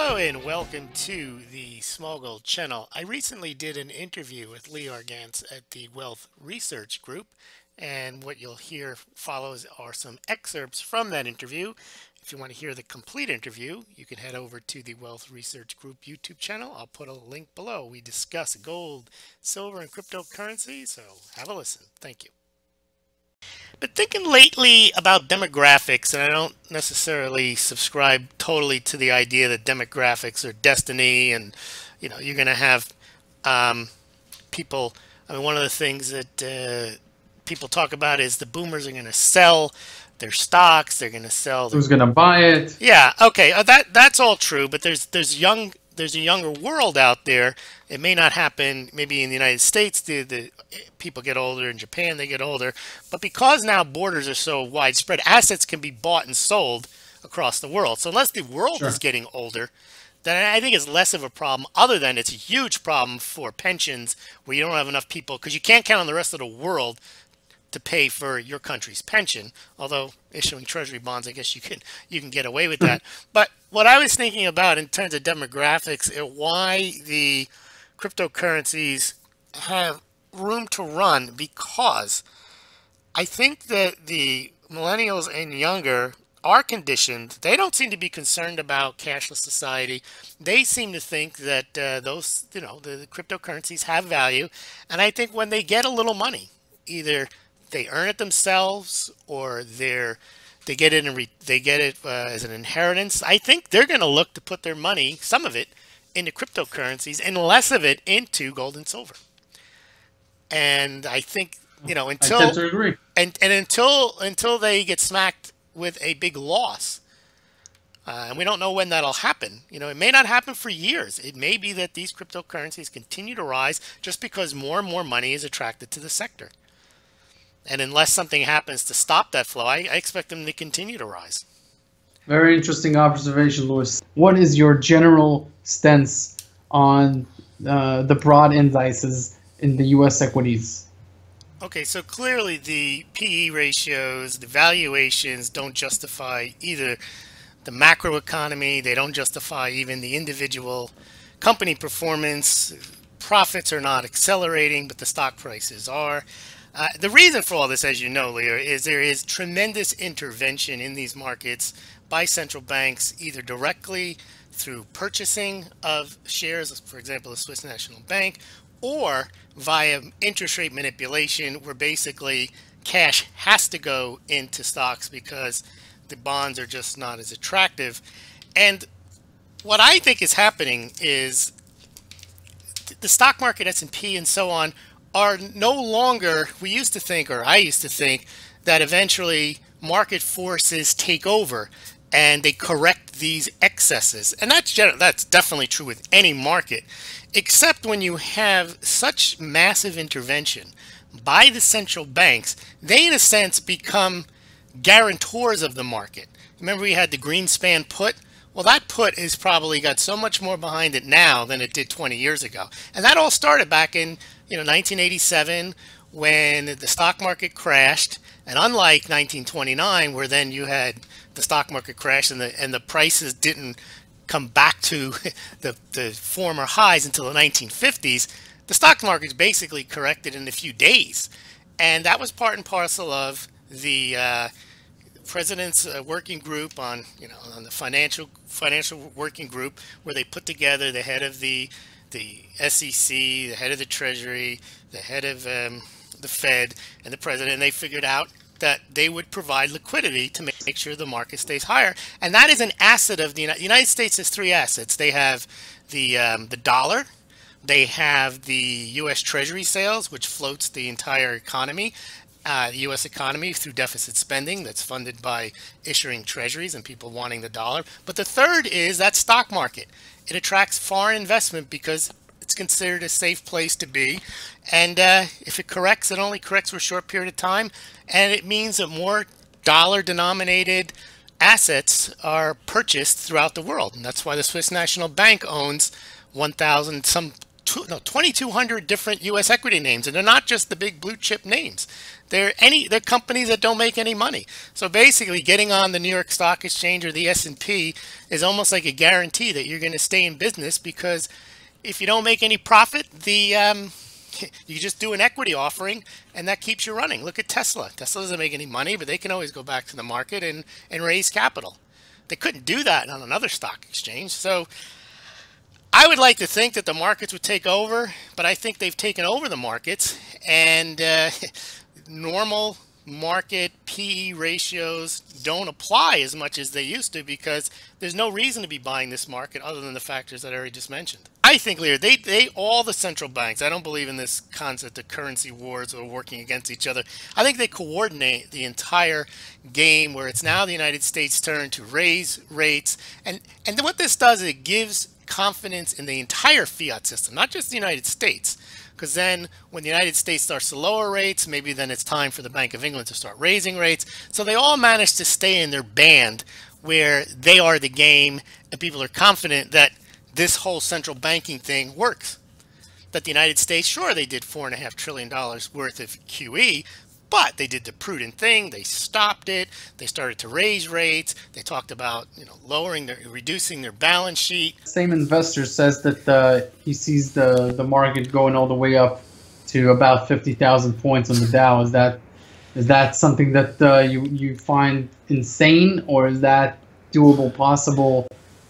Hello and welcome to the Smaulgld channel. I recently did an interview with Lee Argantz at the Wealth Research Group, and what you'll hear follows are some excerpts from that interview. If you want to hear the complete interview, you can head over to the Wealth Research Group YouTube channel. I'll put a link below. We discuss gold, silver, and cryptocurrency, so have a listen. Thank you. Been thinking lately about demographics, and I don't necessarily subscribe totally to the idea that demographics are destiny, and you're going to have people. I mean, one of the things that people talk about is the boomers are going to sell their stocks. They're going to sell. Who's going to buy it? Yeah, okay, that's all true, but there's a younger world out there. It may not happen maybe in the United States. The people get older. In Japan they get older, but because now borders are so widespread, assets can be bought and sold across the world. So unless the world is getting older, then I think it's less of a problem, other than it's a huge problem for pensions where you don't have enough people, because you can't count on the rest of the world to pay for your country's pension. Although issuing treasury bonds, I guess you can get away with that. But what I was thinking about in terms of demographics and why the cryptocurrencies have room to run, because I think that the millennials and younger are conditioned. They don't seem to be concerned about cashless society. They seem to think that the cryptocurrencies have value, and I think when they get a little money, either they earn it themselves or they get it as an inheritance. I think they're going to look to put their money, some of it, into cryptocurrencies and less of it into gold and silver. And I think until I tend to agree. And until they get smacked with a big loss, and we don't know when that'll happen. It may not happen for years. It may be that these cryptocurrencies continue to rise just because more and more money is attracted to the sector. And unless something happens to stop that flow, I expect them to continue to rise. Very interesting observation, Louis. What is your general stance on the broad indices in the U.S. equities? Okay, so clearly the PE ratios, the valuations don't justify either the macroeconomy. They don't justify even the individual company performance. Profits are not accelerating, but the stock prices are. The reason for all this, as you know, Leo, is there is tremendous intervention in these markets by central banks, either directly through purchasing of shares, for example, the Swiss National Bank, or via interest rate manipulation, where basically cash has to go into stocks because the bonds are just not as attractive. And what I think is happening is the stock market, S&P and so on, are no longer, we used to think, or I used to think, that eventually market forces take over and they correct these excesses. And that's definitely true with any market, except when you have such massive intervention by the central banks. They, in a sense, become guarantors of the market. Remember, we had the Greenspan put? Well, that put has probably got so much more behind it now than it did 20 years ago. And that all started back in 1987, when the stock market crashed. And unlike 1929, where then you had the stock market crash and the prices didn't come back to the former highs until the 1950s, the stock market's basically corrected in a few days. And that was part and parcel of the president's working group on the financial working group, where they put together the head of the SEC, the head of the Treasury, the head of the Fed, and the president. And they figured out that they would provide liquidity to make sure the market stays higher. And that is an asset of the United States. Has three assets. They have the dollar. They have the U.S. Treasury sales, which floats the entire economy, the U.S. economy, through deficit spending that's funded by issuing treasuries and people wanting the dollar. But the third is that stock market. It attracts foreign investment because it's considered a safe place to be. And if it corrects, it only corrects for a short period of time. And it means that more dollar-denominated assets are purchased throughout the world. And that's why the Swiss National Bank owns 1,000, some 2,200 different U.S. equity names, and they're not just the big blue chip names. They're companies that don't make any money. So basically, getting on the New York Stock Exchange or the S&P is almost like a guarantee that you're going to stay in business, because if you don't make any profit, you just do an equity offering, and that keeps you running. Look at Tesla. Tesla doesn't make any money, but they can always go back to the market and raise capital. They couldn't do that on another stock exchange. So I would like to think that the markets would take over, but I think they've taken over the markets, and normal market PE ratios don't apply as much as they used to, because there's no reason to be buying this market other than the factors that I already just mentioned. I think, Lear, they all the central banks, I don't believe in this concept of currency wars or working against each other. I think they coordinate the entire game, where it's now the United States' turn to raise rates. And what this does is it gives confidence in the entire fiat system, not just the United States. Because then when the United States starts to lower rates, maybe then it's time for the Bank of England to start raising rates. So they all manage to stay in their band where they are the game, and people are confident that this whole central banking thing works. That the United States, sure, they did $4.5 trillion worth of QE, but they did the prudent thing. They stopped it. They started to raise rates. They talked about, reducing their balance sheet. Same investor says that he sees the market going all the way up to about 50,000 points on the Dow. Is that something that you find insane, or is that doable, possible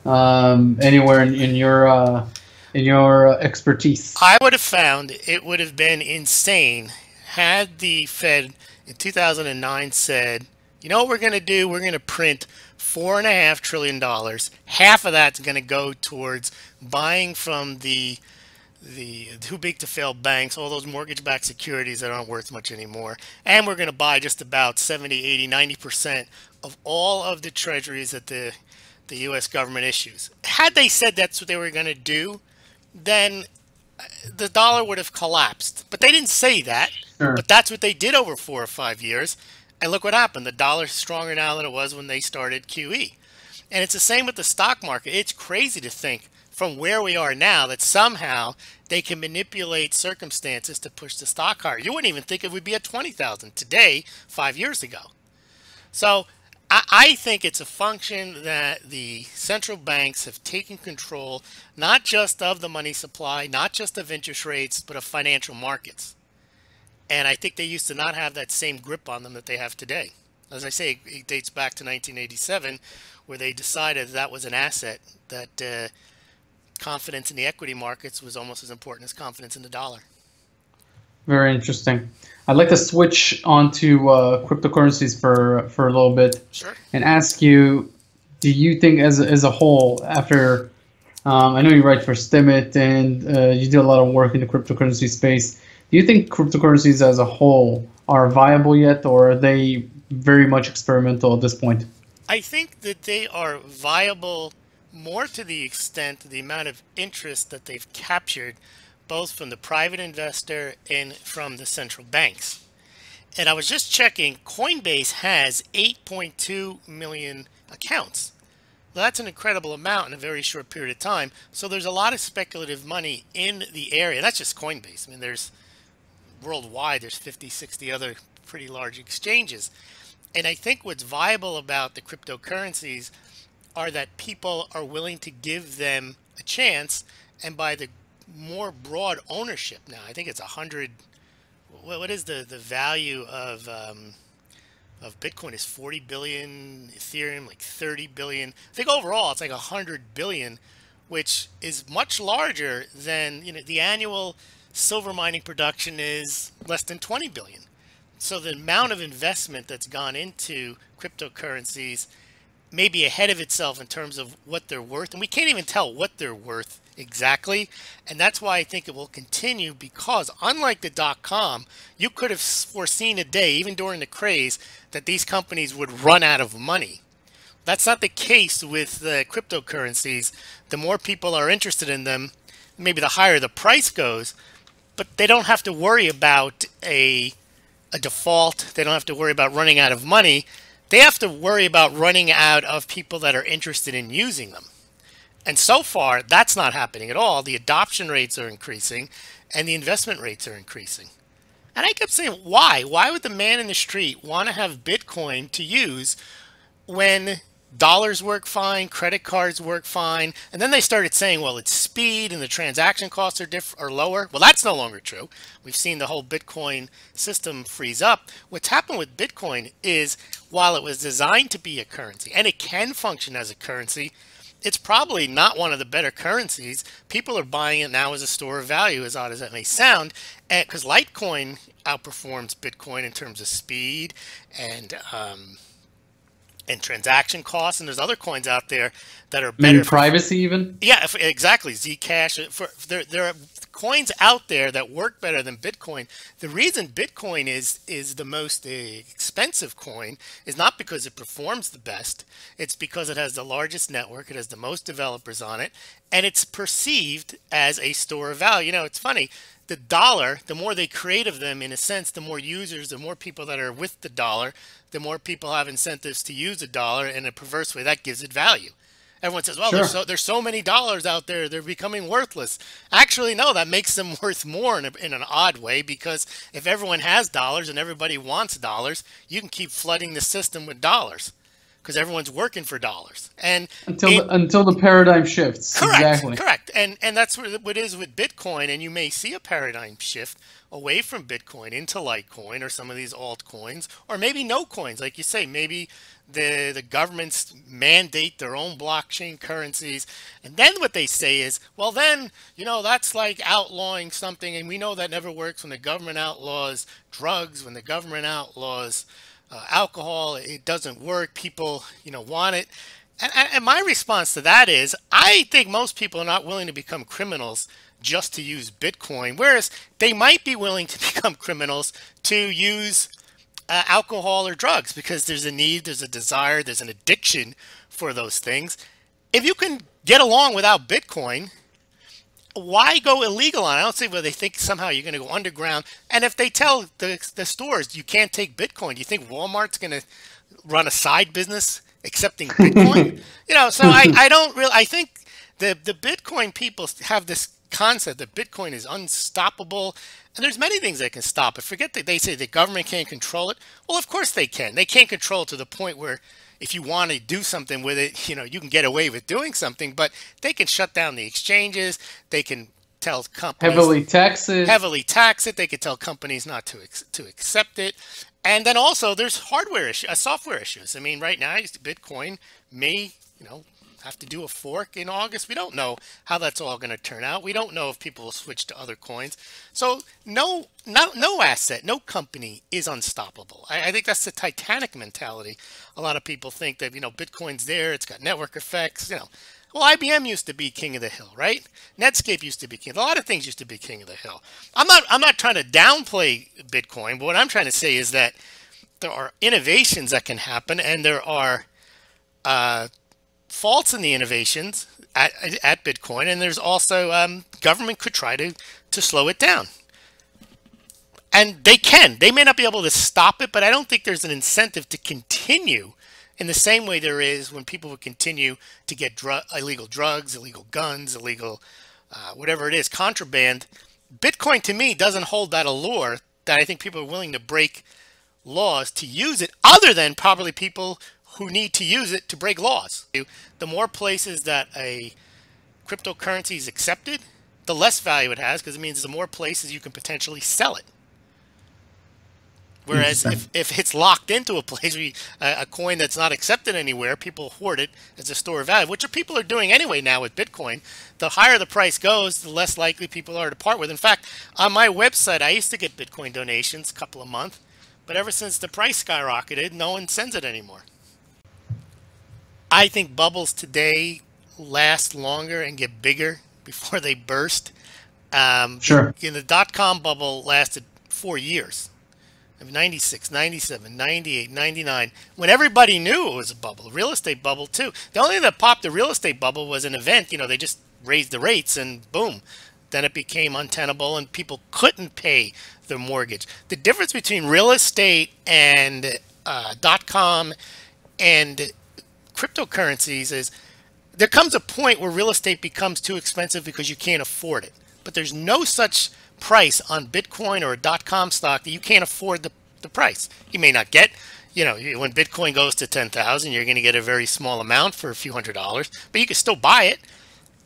anywhere in your expertise? I would have found it would have been insane had the Fed in 2009 said, you know what we're going to do? We're going to print $4.5 trillion. Half of that's going to go towards buying from the too big to fail banks, all those mortgage-backed securities that aren't worth much anymore. And we're going to buy just about 70, 80, 90% of all of the treasuries that the U.S. government issues. Had they said that's what they were going to do, then the dollar would have collapsed. But they didn't say that. Sure. But that's what they did over 4 or 5 years. And look what happened. The dollar's stronger now than it was when they started QE. And it's the same with the stock market. It's crazy to think from where we are now that somehow they can manipulate circumstances to push the stock higher. You wouldn't even think it would be at 20,000 today, 5 years ago. So I think it's a function that the central banks have taken control, not just of the money supply, not just of interest rates, but of financial markets. And I think they used to not have that same grip on them that they have today. As I say, it dates back to 1987, where they decided that was an asset, that confidence in the equity markets was almost as important as confidence in the dollar. Very interesting. I'd like to switch onto cryptocurrencies for a little bit. Sure. And ask you, do you think as a whole, after, I know you write for Stimit and you do a lot of work in the cryptocurrency space, do you think cryptocurrencies as a whole are viable yet, or are they very much experimental at this point? I think that they are viable more to the extent of the amount of interest that they've captured, both from the private investor and from the central banks. And I was just checking, Coinbase has 8.2 million accounts. Well, that's an incredible amount in a very short period of time. So there's a lot of speculative money in the area. That's just Coinbase. I mean, there's worldwide, there's 50, 60 other pretty large exchanges. And I think what's viable about the cryptocurrencies are that people are willing to give them a chance, and by the more broad ownership now, I think it's 100. What is the value of Bitcoin is 40 billion, Ethereum like 30 billion. I think overall it's like 100 billion, which is much larger than, the annual silver mining production is less than 20 billion. So the amount of investment that's gone into cryptocurrencies may be ahead of itself in terms of what they're worth, and we can't even tell what they're worth exactly. And that's why I think it will continue, because unlike the .com, you could have foreseen a day, even during the craze, that these companies would run out of money. That's not the case with the cryptocurrencies. The more people are interested in them, maybe the higher the price goes, but they don't have to worry about a default. They don't have to worry about running out of money. They have to worry about running out of people that are interested in using them. And so far, that's not happening at all. The adoption rates are increasing and the investment rates are increasing. And I kept saying, why? Why would the man in the street want to have Bitcoin to use when dollars work fine, credit cards work fine? And then they started saying, well, it's speed and the transaction costs are lower. Well, that's no longer true. We've seen the whole Bitcoin system freeze up. What's happened with Bitcoin is, while it was designed to be a currency, and it can function as a currency, it's probably not one of the better currencies. People are buying it now as a store of value, as odd as that may sound, because Litecoin outperforms Bitcoin in terms of speed and transaction costs. And there's other coins out there that are better. Maybe privacy even? Yeah, exactly. Zcash. There are coins out there that work better than Bitcoin. The reason Bitcoin is the most expensive coin is not because it performs the best. It's because it has the largest network. It has the most developers on it, and it's perceived as a store of value. You know, it's funny. The dollar, the more they create of them, in a sense, the more users, the more people that are with the dollar, the more people have incentives to use the dollar. In a perverse way, that gives it value. Everyone says, well, Sure. there's so many dollars out there, they're becoming worthless. Actually, no, that makes them worth more in an odd way, because if everyone has dollars and everybody wants dollars, you can keep flooding the system with dollars because everyone's working for dollars. And Until the paradigm shifts. correct, Exactly. correct. And that's what it is with Bitcoin. And you may see a paradigm shift away from Bitcoin into Litecoin or some of these altcoins, or maybe no coins. Like you say, maybe the governments mandate their own blockchain currencies. And then what they say is, well, then, you know, that's like outlawing something. And we know that never works. When the government outlaws drugs, when the government outlaws alcohol, it doesn't work. People, you know, want it. And my response to that is, I think most people are not willing to become criminals just to use Bitcoin, whereas they might be willing to become criminals to use alcohol or drugs, because there's a need, there's a desire, there's an addiction for those things. If you can get along without Bitcoin, why go illegal on it? I don't see where they think somehow you're going to go underground. And if they tell the stores you can't take Bitcoin, do you think Walmart's going to run a side business accepting Bitcoin? You know, so I don't really, I think the Bitcoin people have this concept that Bitcoin is unstoppable, and there's many things that can stop it. Forget that they say the government can't control it. Well, of course they can. They can't control it to the point where if you want to do something with it, you know, you can get away with doing something, but they can shut down the exchanges. They can tell companies Heavily tax it. They could tell companies not to accept it. And then also there's hardware issues, software issues. I mean, right now, Bitcoin may, you know, have to do a fork in August. We don't know how that's all going to turn out. We don't know if people will switch to other coins. So no asset, no company is unstoppable. I think that's the Titanic mentality. A lot of people think that, you know, Bitcoin's there, it's got network effects, you know. Well, IBM used to be king of the hill, right? Netscape used to be king. A lot of things used to be king of the hill. I'm not trying to downplay Bitcoin, but what I'm trying to say is that there are innovations that can happen, and there are faults in the innovations at Bitcoin, and there's also government could try to slow it down. And they may not be able to stop it, but I don't think there's an incentive to continue in the same way there is when people would continue to get illegal drugs, illegal guns, illegal whatever it is, contraband. Bitcoin, to me, doesn't hold that allure that I think people are willing to break laws to use it, other than probably people who need to use it to break laws. The more places that a cryptocurrency is accepted, the less value it has, because it means the more places you can potentially sell it. Whereas if it's locked into a place, a coin that's not accepted anywhere, people hoard it as a store of value, which people are doing anyway now with Bitcoin. The higher the price goes, the less likely people are to part with. In fact, on my website, I used to get Bitcoin donations a couple a month, but ever since the price skyrocketed, no one sends it anymore. I think bubbles today last longer and get bigger before they burst. Sure. The dot-com bubble lasted 4 years. 96, 97, 98, 99, when everybody knew it was a bubble, real estate bubble too. The only thing that popped the real estate bubble was an event. You know, they just raised the rates and boom, then it became untenable and people couldn't pay their mortgage. The difference between real estate and .com and cryptocurrencies is there comes a point where real estate becomes too expensive because you can't afford it. But there's no such price on Bitcoin or a .com stock that you can't afford the price. You may not get, you know, when Bitcoin goes to 10,000, you're going to get a very small amount for a few $100s, but you can still buy it.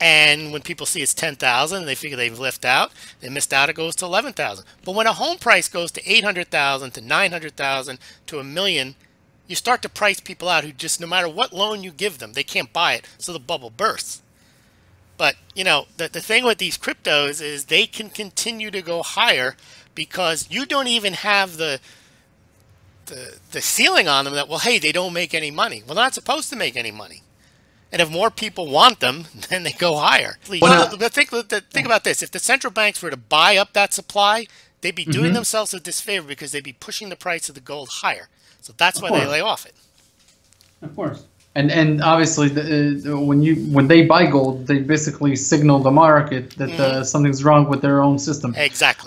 And when people see it's 10,000, they figure they've left out, they missed out, it goes to 11,000. But when a home price goes to 800,000 to 900,000 to $1 million, you start to price people out who just, no matter what loan you give them, they can't buy it, so the bubble bursts. But, you know, the thing with these cryptos is they can continue to go higher because you don't even have the ceiling on them that, well, hey, they don't make any money. Well, they're not supposed to make any money. And if more people want them, then they go higher. Think about this. If the central banks were to buy up that supply, they'd be doing themselves a disfavor because they'd be pushing the price of the gold higher. So that's why they lay off it. Of course. And obviously, when they buy gold, they basically signal the market that something's wrong with their own system. Exactly.